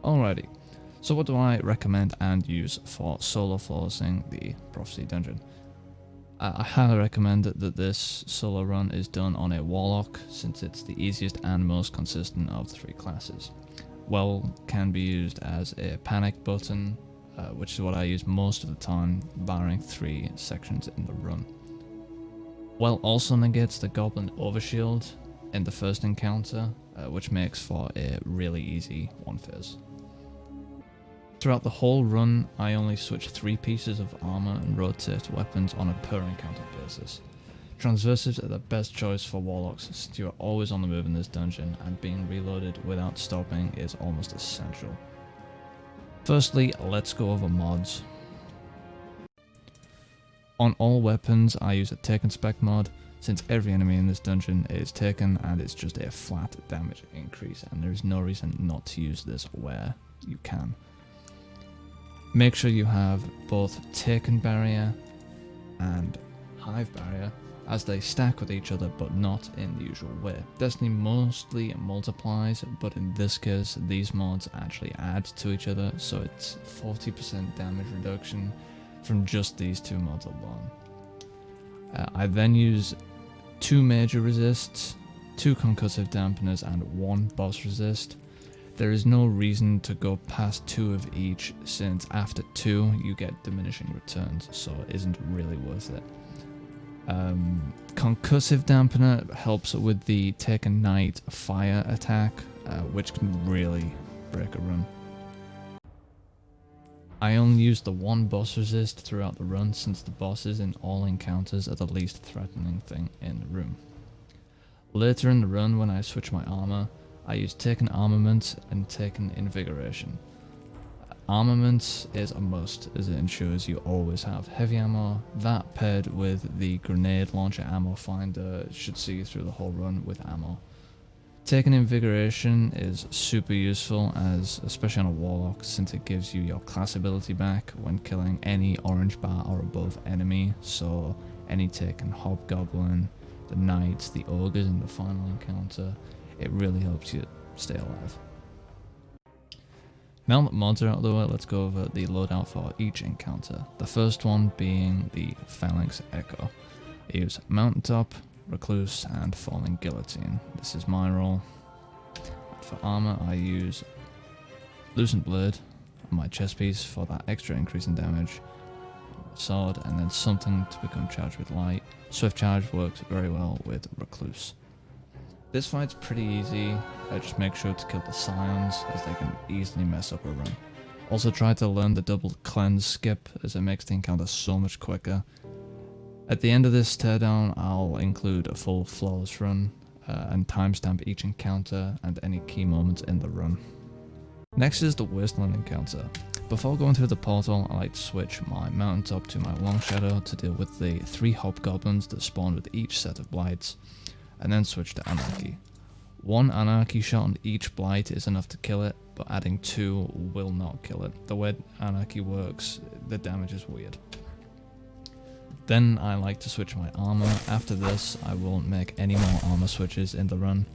Alrighty, so what do I recommend and use for solo forcing the Prophecy Dungeon? I highly recommend that this solo run is done on a Warlock, since it's the easiest and most consistent of the three classes. Well can be used as a panic button, which is what I use most of the time, barring 3 sections in the run. Well also negates the Goblin Overshield in the first encounter, which makes for a really easy one phase. Throughout the whole run, I only switch 3 pieces of armor and rotate weapons on a per encounter basis. Transversives are the best choice for Warlocks, since you are always on the move in this dungeon, and being reloaded without stopping is almost essential. Firstly, let's go over mods. On all weapons, I use a Taken spec mod, since every enemy in this dungeon is taken and it's just a flat damage increase, and there is no reason not to use this where you can. Make sure you have both Taken Barrier and Hive Barrier, as they stack with each other but not in the usual way. Destiny mostly multiplies, but in this case these mods actually add to each other, so it's 40% damage reduction from just these 2 mods alone. I then use 2 major resists, 2 concussive dampeners and 1 boss resist. There is no reason to go past 2 of each, since after 2 you get diminishing returns, so it isn't really worth it. Concussive dampener helps with the Taken Knight fire attack, which can really break a run. I only use the 1 boss resist throughout the run, since the bosses in all encounters are the least threatening thing in the room. Later in the run, when I switch my armor, I use Taken Armament and Taken Invigoration. Armament is a must, as it ensures you always have heavy ammo. That paired with the grenade launcher ammo finder should see you through the whole run with ammo. Taken Invigoration is super useful, especially on a Warlock, since it gives you your class ability back when killing any orange bar or above enemy, so any Taken Hobgoblin, the Knights, the Ogres in the final encounter, it really helps you stay alive. Now that mods are out of the way, let's go over the loadout for each encounter. The first one being the Phalanx Echo. I use Mountaintop, Recluse and Falling Guillotine. This is my role. For armor I use Lucent Blade on my chest piece for that extra increase in damage, sword, and then something to become charged with light. Swift Charge works very well with Recluse. This fight's pretty easy, just make sure to kill the Scions, as they can easily mess up a run. Also try to learn the double cleanse skip, as it makes the encounter so much quicker. At the end of this teardown, I'll include a full flawless run, and timestamp each encounter and any key moments in the run. Next is the Wasteland encounter. Before going through the portal, I like to switch my Mountaintop to my Long Shadow to deal with the 3 hobgoblins that spawn with each set of blights, and then switch to Anarchy. 1 Anarchy shot on each blight is enough to kill it, but adding 2 will not kill it. The way Anarchy works, the damage is weird. Then I like to switch my armor. After this, I won't make any more armor switches in the run.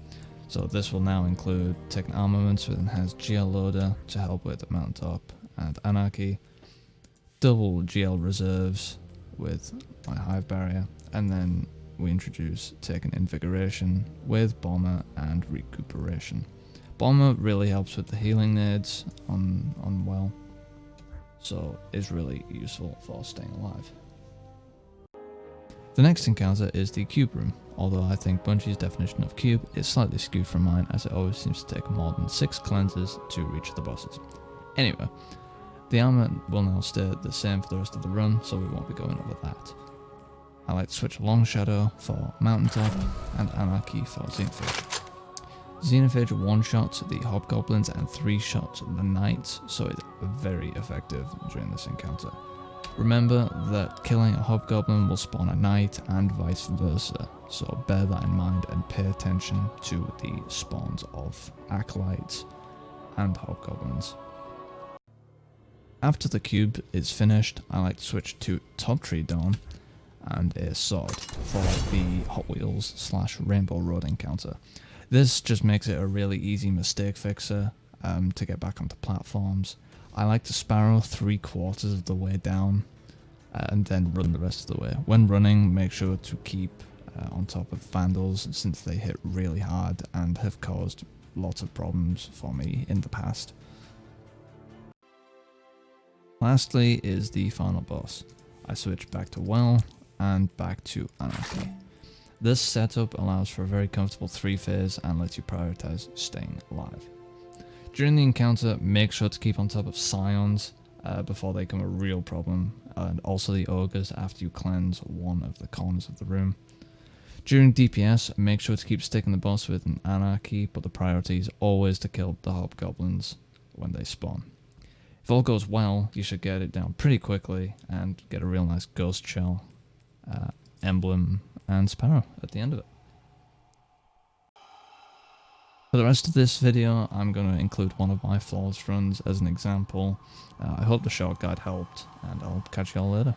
So this will now include Taken Armaments with Enhanced GL Loader to help with Mountaintop and Anarchy, double GL Reserves with my Hive Barrier, and then we introduce Taken Invigoration with Bomber and Recuperation. Bomber really helps with the healing nades on well, so is really useful for staying alive. The next encounter is the Cube Room, although I think Bungie's definition of cube is slightly skewed from mine, as it always seems to take more than 6 cleanses to reach the bosses. Anyway, the armor will now stay the same for the rest of the run, so we won't be going over that. I like to switch Long Shadow for Mountaintop and Anarchy for Xenophage. Xenophage 1-shots the Hobgoblins and 3-shots the Knights, so it's very effective during this encounter. Remember that killing a Hobgoblin will spawn a Knight and vice versa, so bear that in mind and pay attention to the spawns of Acolytes and Hobgoblins. After the cube is finished, I like to switch to Teardown and a sword for the Hot Wheels / Rainbow Road encounter. This just makes it a really easy mistake fixer, to get back onto platforms. I like to Sparrow 3/4 of the way down and then run the rest of the way. When running, make sure to keep on top of Vandals since they hit really hard and have caused lots of problems for me in the past. Lastly is the final boss. I switch back to Well and back to Anarchy. This setup allows for a very comfortable 3-phase and lets you prioritize staying alive. During the encounter, make sure to keep on top of Scions before they become a real problem, and also the Ogres after you cleanse one of the corners of the room. During DPS, make sure to keep sticking the boss with an Anarchy, but the priority is always to kill the Hobgoblins when they spawn. If all goes well, you should get it down pretty quickly and get a real nice Ghost Shell, Emblem, and Sparrow at the end of it. For the rest of this video, I'm going to include one of my flawless runs as an example. I hope the short guide helped, and I'll catch you all later.